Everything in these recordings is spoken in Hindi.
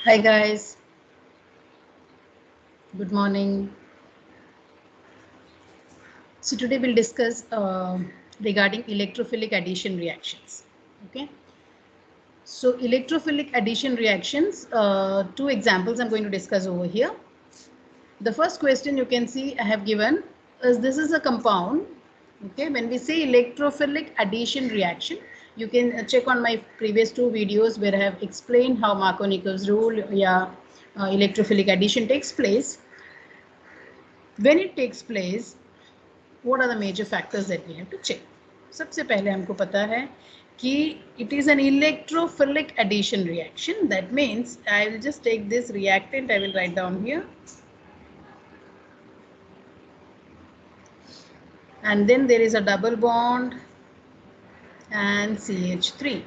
Hi guys, good morning. So today we'll discuss regarding electrophilic addition reactions. Okay. So electrophilic addition reactions, two examples I'm going to discuss over here. The first question you can see I have given is this is a compound. Okay. When we say electrophilic addition reaction, you can check on my previous two videos where I have explained how Markovnikov's rule electrophilic addition takes place. When it takes place, what are the major factors that we have to check? सबसे पहले हमको पता है कि it is an electrophilic addition reaction. That means I will just take this reactant, I will write down here, and then there is a double bond and CH3.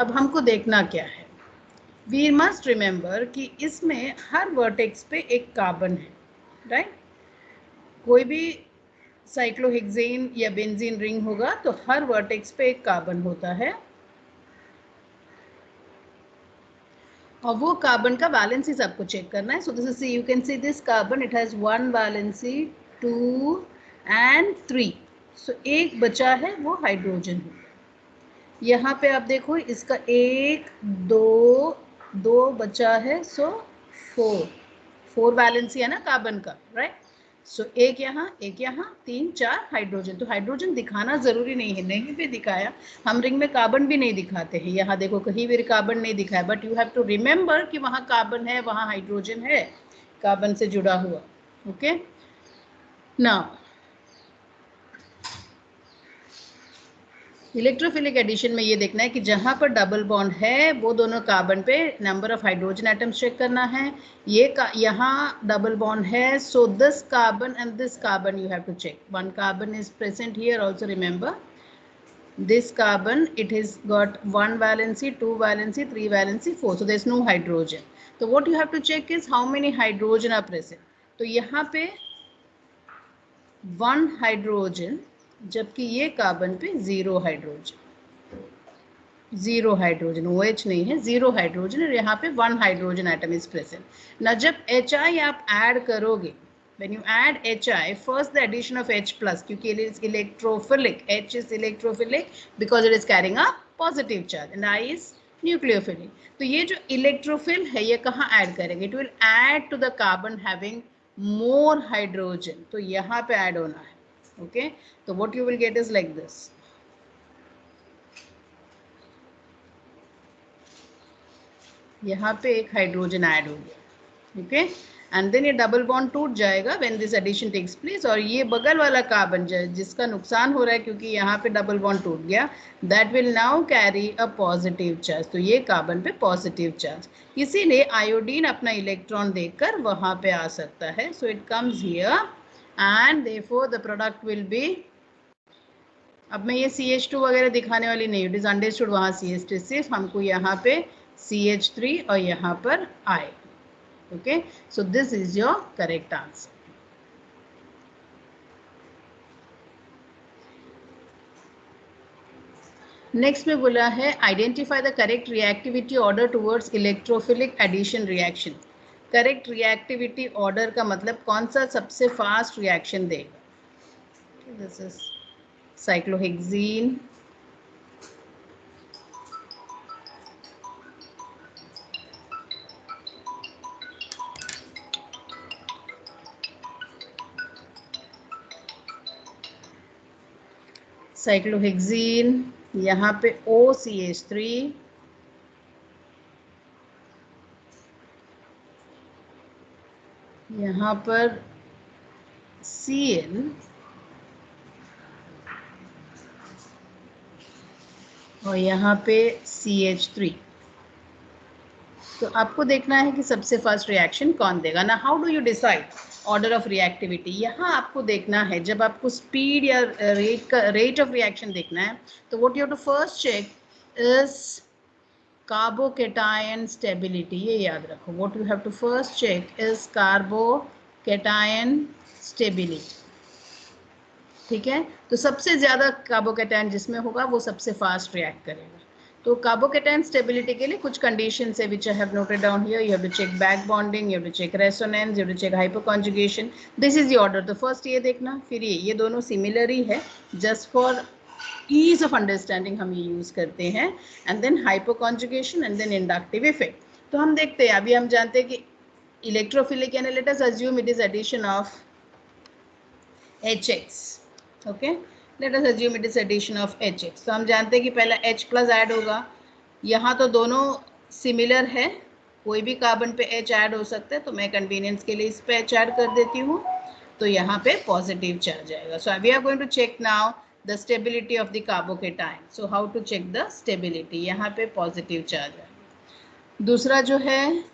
अब हमको देखना क्या है, we must remember कि इसमें हर वर्टेक्स पे एक कार्बन है, राइट? कोई भी साइक्लोहेक्सेन या बेंजीन रिंग होगा तो हर वर्टेक्स पे एक कार्बन होता है और वो कार्बन का वैलेंसी आपको चेक करना है. So this is you can see this carbon, it has 1 valency 2 and 3. सो एक बचा है वो हाइड्रोजन है. यहाँ पे आप देखो इसका 1 2 बचा है, सो 4 वैलेंसी है ना कार्बन का, राइट? सो एक यहाँ 3 4 हाइड्रोजन. तो हाइड्रोजन दिखाना जरूरी नहीं है, नहीं भी दिखाया, हम रिंग में कार्बन भी नहीं दिखाते हैं. यहाँ देखो कहीं भी कार्बन नहीं दिखाया, but you have to remember कि वहाँ कार्बन है, वहाँ हाइड्रोजन है कार्बन से जुड़ा हुआ. ओके, नाउ इलेक्ट्रोफिलिक एडिशन में ये देखना है कि जहां पर डबल बॉन्ड है वो दोनों कार्बन पे number of hydrogen atoms check करना है. ये यहाँ डबल बॉन्ड है, so this carbon and this carbon you have to check. One carbon is present here also. Remember this carbon, it has got 1 valency 2 valency 3 valency 4, so there is no hydrogen. So what you have to check is how many hydrogen are present. तो यहाँ पे 1 हाइड्रोजन, जबकि ये कार्बन पे 0 हाइड्रोजन. 0 हाइड्रोजन, OH नहीं है, 0 हाइड्रोजन, और यहाँ पे 1 हाइड्रोजन एटम इज प्रेजेंट. ना जब HI आप ऐड करोगे, when you add HI, first the addition of H plus, क्योंकि it is electrophilic. H is electrophilic because it is carrying a positive charge and I is nucleophilic. तो ये जो electrophil है ये कहाँ ऐड करेंगे? It will add to the carbon having more hydrogen. तो यहाँ पे ऐड होना है. Okay, so what you will get is like this. यहाँ पे एक हाइड्रोजन ऐड हो गया. ओके, एंड देन ये डबल बॉन्ड टूट जाएगा when this addition takes place. और ये बगल वाला कार्बन जिसका नुकसान हो रहा है क्योंकि यहाँ पे डबल बॉन्ड टूट गया, that will now carry a positive charge. तो ये कार्बन पे पॉजिटिव चार्ज, इसीलिए आयोडीन अपना इलेक्ट्रॉन देकर वहां पे आ सकता है. So it comes here and therefore the product will be, अब मैं ये CH2 वगैरह दिखाने वाली नहीं, इट इज अंडरस्टूड. वहाँ CH2 सिर्फ हमको यहाँ पे CH3 और यहाँ पर I. Okay, so this is your correct answer. Next में बोला है identify the correct reactivity order towards electrophilic addition reaction. Correct reactivity order का मतलब कौन सा सबसे फास्ट रिएक्शन देगा. दिस इज साइक्लोहेक्सीन, साइक्लोहेक्सीन, यहाँ पे OCH3, यहाँ पर Cl और यहाँ पे CH3. तो आपको देखना है कि सबसे फर्स्ट रिएक्शन कौन देगा ना. How do you decide order of reactivity? यहाँ आपको देखना है, जब आपको स्पीड या रेट ऑफ रिएक्शन देखना है तो what you have to first check is carbocation stability. ये याद रखो, what you have to first check is carbocation stability. ठीक है, तो सबसे ज्यादा कार्बोकेटायन जिसमें होगा वो सबसे फास्ट रिएक्ट करेगा. तो कार्बोकेटाइन स्टेबिलिटी के लिए कुछ कंडीशंस है which I have noted down here. You have to check back bonding, you have to check resonance, you have to check hyperconjugation. This is the order. तो फर्स्ट ये देखना, फिर ये दोनों सिमिलर ही है, just for ease of understanding हम ये यूज करते हैं. And then hyperconjugation and then inductive effect. तो हम देखते हैं, अभी हम जानते हैं कि electrophilic and let us assume it is addition of HX. Okay, let us assume it is addition of HX. तो हम जानते हैं कि पहला H प्लस ऐड होगा. यहाँ तो दोनों सिमिलर है, कोई भी कार्बन पे H ऐड हो सकता है, तो मैं कन्वीनियंस के लिए इस पे H ऐड कर देती हूँ. तो यहाँ पे पॉजिटिव चार्ज आएगा. So we are going to check now the stability of the carbocation. So how to check the stability. यहाँ पे पॉजिटिव चार्ज आएगा. दूसरा जो है,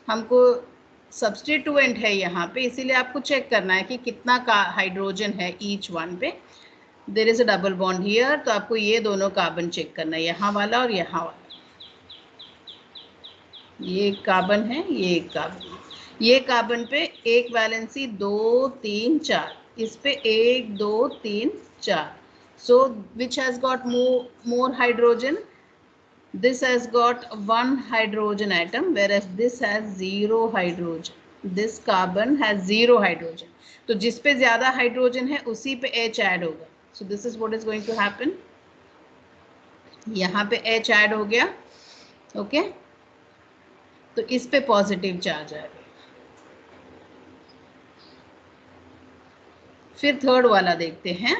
हमको सब्स्टिट्यूएंट है यहाँ पे, इसीलिए आपको चेक करना है कि कितना का हाइड्रोजन है ईच वन पे. There is a double bond here, तो आपको ये दोनों कार्बन चेक करना है, यहाँ वाला और यहाँ वाला. ये एक कार्बन है, ये एक कार्बन है. ये कार्बन पे एक वैलेंसी 2 3 4, इस पे 1 2 3 4. सो which has got more hydrogen? This has got one hydrogen atom, whereas this has 0 hydrogen. This carbon has 0 hydrogen. तो जिस पे ज्यादा हाइड्रोजन है उसी पे H ऐड होगा. So this is what is going to happen. यहाँ पे H ऐड हो गया. ओके, तो इस पे पॉजिटिव चार्ज आएगा. फिर थर्ड वाला देखते हैं.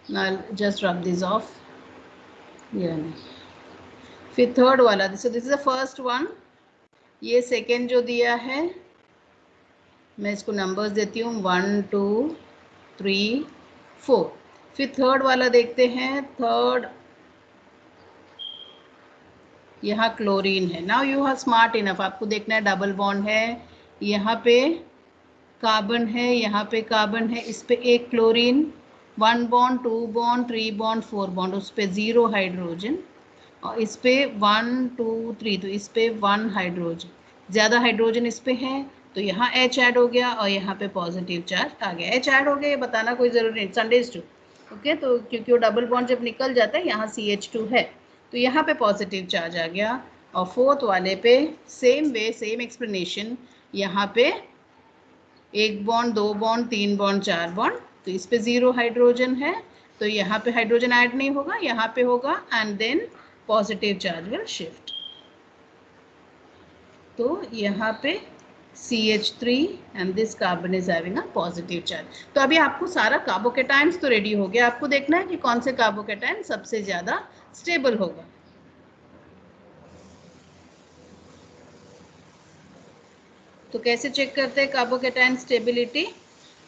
Now just rub this off. Yeah. फिर थर्ड वाला, so this is the first one. ये सेकेंड जो दिया है, मैं इसको नंबर्स देती हूँ 1 2 3 4. फिर थर्ड वाला देखते हैं. थर्ड यहाँ क्लोरीन है. Now you are smart enough, आपको देखना है डबल बॉन्ड है, यहाँ पे कार्बन है, यहाँ पे कार्बन है, इस पे एक chlorine, 1 bond 2 bond 3 bond 4 bond, उस पे 0 हाइड्रोजन. और इस पे 1 2 3, तो इस पे 1 हाइड्रोजन, ज़्यादा हाइड्रोजन इस पे है, तो यहाँ H ऐड हो गया और यहाँ पे पॉजिटिव चार्ज आ गया. H ऐड हो गया, ये बताना कोई ज़रूरी नहीं. Sundays to. ओके, तो क्योंकि वो डबल बॉन्ड जब निकल जाता है, यहाँ CH2 है, तो यहाँ पे पॉजिटिव चार्ज आ गया. और फोर्थ वाले पे सेम वे, सेम एक्सप्लेनेशन. यहाँ पे 1 बॉन्ड 2 बॉन्ड 3 बॉन्ड 4 बॉन्ड, तो इस पे 0 हाइड्रोजन है, तो यहाँ पे हाइड्रोजन ऐड नहीं होगा, यहाँ पे होगा. And then positive charge will shift. तो यहाँ पे CH3 and this carbon is having a positive charge. तो अभी आपको सारा कार्बोकेटाइंस तो रेडी हो गया. आपको देखना है कि कौन से कार्बोकेटाइन सबसे ज्यादा स्टेबल होगा. तो कैसे चेक करते हैं कार्बोकेटाइन स्टेबिलिटी?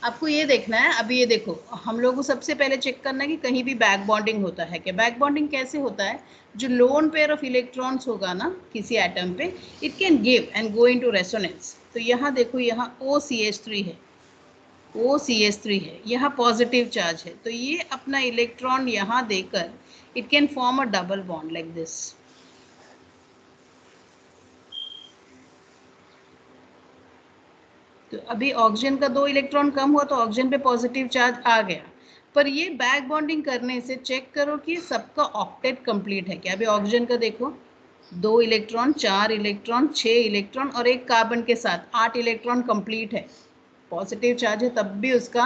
आपको ये देखना है. अभी ये देखो, हम लोग को सबसे पहले चेक करना है कि कहीं भी बैक बॉन्डिंग होता है क्या. बैक बॉन्डिंग कैसे होता है? जो लोन पेयर ऑफ इलेक्ट्रॉन्स होगा ना किसी एटम पे, it can give and go into resonance. तो यहाँ देखो, यहाँ OCH3 है, OCH3 है, यहाँ पॉजिटिव चार्ज है, तो ये अपना इलेक्ट्रॉन यहाँ देकर it can form a double bond like this. तो अभी ऑक्सीजन का 2 इलेक्ट्रॉन कम हुआ, तो ऑक्सीजन पे पॉजिटिव चार्ज आ गया. पर ये बैक बॉन्डिंग करने से चेक करो कि सबका ऑक्टेट कंप्लीट है क्या. अभी ऑक्सीजन का देखो, 2 इलेक्ट्रॉन 4 इलेक्ट्रॉन 6 इलेक्ट्रॉन और एक कार्बन के साथ 8 इलेक्ट्रॉन कंप्लीट है. पॉजिटिव चार्ज है तब भी उसका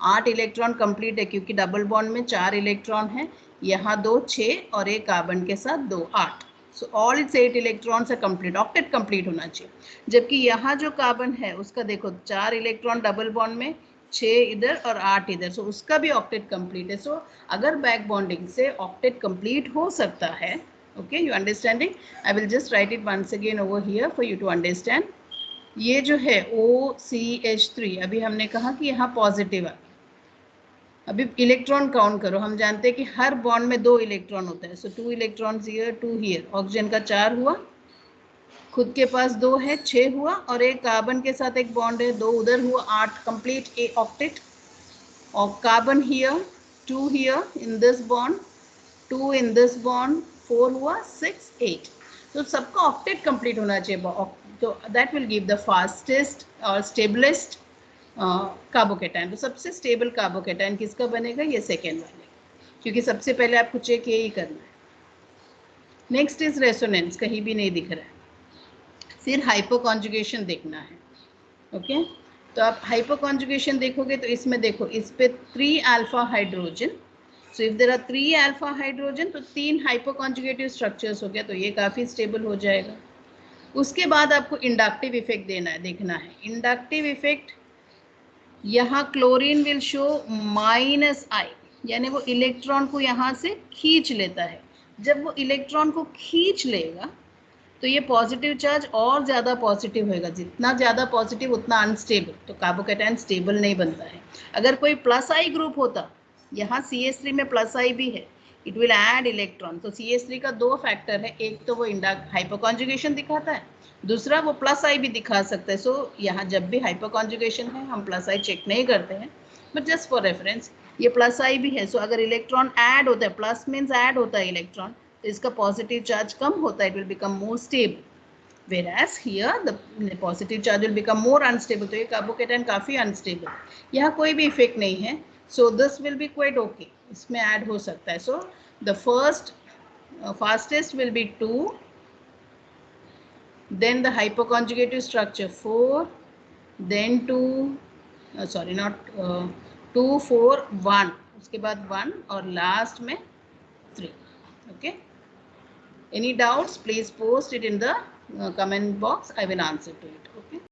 8 इलेक्ट्रॉन कंप्लीट है, क्योंकि डबल बॉन्ड में 4 इलेक्ट्रॉन है, यहाँ 2 6 और एक कार्बन के साथ 2 8. सो ऑल इट्स 8 इलेक्ट्रॉन्स है कंप्लीट, ऑक्टेट कंप्लीट होना चाहिए. जबकि यहाँ जो कार्बन है उसका देखो 4 इलेक्ट्रॉन डबल बॉन्ड में, 6 इधर और 8 इधर, सो उसका भी ऑक्टेट कंप्लीट है. सो अगर बैक बॉन्डिंग से ऑक्टेट कंप्लीट हो सकता है, okay, you understanding. I will just write it once again over here for you to understand. ये जो है OCH3, अभी हमने कहा कि यहाँ पॉजिटिव आ. अभी इलेक्ट्रॉन काउंट करो. हम जानते हैं कि हर बॉन्ड में 2 इलेक्ट्रॉन होता है. सो 2 इलेक्ट्रॉन्स हियर 2 हियर. ऑक्सीजन का 4 हुआ, खुद के पास 2 है 6 हुआ, और एक कार्बन के साथ एक बॉन्ड है 2 उधर हुआ 8 कंप्लीट ए ऑक्टेट. और carbon here 2 here in this bond, 2 in this bond, 4 हुआ 6 8. तो सबका ऑक्टेट कंप्लीट होना चाहिए. तो that will give the fastest और स्टेबलेस्ट कार्बोकेटाइन. तो सबसे स्टेबल कार्बोकेटाइन किसका बनेगा? ये सेकेंड वाले. क्योंकि सबसे पहले आपको चेक यही करना है। नेक्स्ट इज रेसोनेंस, कहीं भी नहीं दिख रहा है। फिर हाइपोकॉन्जुगेशन देखना है। ओके, तो आप हाइपोकॉन्जुगेशन देखोगे तो इसमें देखो, इस पे 3 alpha hydrogen. So if there are 3 alpha hydrogen तो 3 हाइपोकॉन्जुगेटिव स्ट्रक्चर्स हो गया, तो ये काफ़ी स्टेबल हो जाएगा। उसके बाद आपको इंडक्टिव इफेक्ट देखना है। इंडक्टिव इफेक्ट, यहाँ क्लोरीन विल शो -I, यानी वो इलेक्ट्रॉन को यहाँ से खींच लेता है। जब वो इलेक्ट्रॉन को खींच लेगा तो ये पॉजिटिव चार्ज और ज़्यादा पॉजिटिव होएगा। जितना ज़्यादा पॉजिटिव उतना अनस्टेबल, तो कार्बोकैटायन स्टेबल नहीं बनता है। अगर कोई +I ग्रुप होता, यहाँ CH3 में +I भी है, इट विल ऐड इलेक्ट्रॉन। तो CH3 का 2 फैक्टर है, एक तो वो हाइपोकॉन्जुगेशन दिखाता है, दूसरा वो +I भी दिखा सकता है। सो यहाँ जब भी हाइपोकॉन्जुगेशन है हम +I चेक नहीं करते हैं, बट जस्ट फॉर रेफरेंस ये +I भी है। सो अगर इलेक्ट्रॉन ऐड होता है, प्लस मीन्स ऐड होता है इलेक्ट्रॉन, तो इसका पॉजिटिव चार्ज कम होता है, it will become more stable, whereas here the positive charge will become more unstable। तो ये कार्बोकैटायन काफ़ी अनस्टेबल, यहाँ कोई भी इफेक्ट नहीं है। So this will be quite okay, इसमें ऐड हो सकता है। So the first fastest will be 2, then the hypoconjugative structure 4, then 2, sorry not 2 4 1, उसके बाद 1 और लास्ट में 3। okay, any doubts please post it in the comment box, I will answer to it। okay।